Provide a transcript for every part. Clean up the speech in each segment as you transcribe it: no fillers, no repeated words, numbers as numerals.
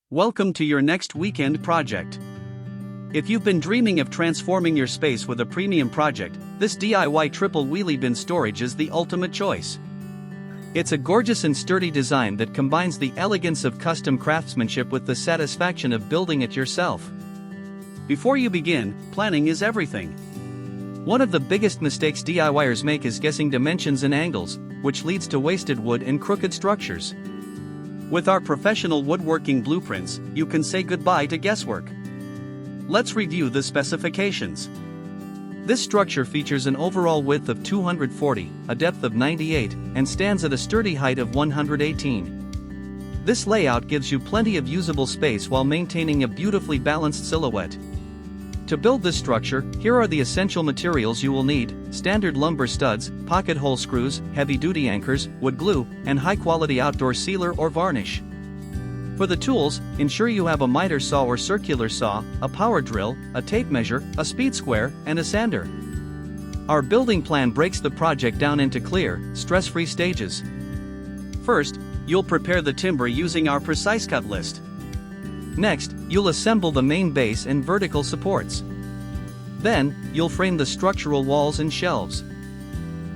Welcome to your next weekend project. If you've been dreaming of transforming your space with a premium project, this DIY Triple Wheelie Bin Storage is the ultimate choice. It's a gorgeous and sturdy design that combines the elegance of custom craftsmanship with the satisfaction of building it yourself. Before you begin, planning is everything. One of the biggest mistakes DIYers make is guessing dimensions and angles, which leads to wasted wood and crooked structures. With our professional woodworking blueprints, you can say goodbye to guesswork. Let's review the specifications. This structure features an overall width of 240, a depth of 98, and stands at a sturdy height of 118. This layout gives you plenty of usable space while maintaining a beautifully balanced silhouette. To build this structure, here are the essential materials you will need: standard lumber studs, pocket hole screws, heavy-duty anchors, wood glue, and high-quality outdoor sealer or varnish. For the tools, ensure you have a miter saw or circular saw, a power drill, a tape measure, a speed square, and a sander. Our building plan breaks the project down into clear, stress-free stages. First, you'll prepare the timber using our precise cut list. Next, you'll assemble the main base and vertical supports. Then, you'll frame the structural walls and shelves.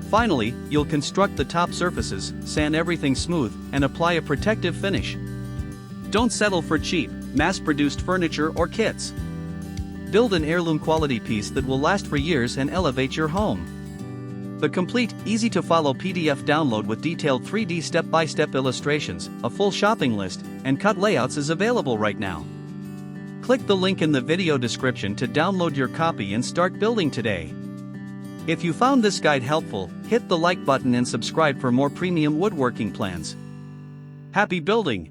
Finally, you'll construct the top surfaces, sand everything smooth, and apply a protective finish. Don't settle for cheap, mass-produced furniture or kits. Build an heirloom quality piece that will last for years and elevate your home. The complete, easy-to-follow PDF download with detailed 3D step-by-step illustrations, a full shopping list, and cut layouts is available right now. Click the link in the video description to download your copy and start building today. If you found this guide helpful, hit the like button and subscribe for more premium woodworking plans. Happy building!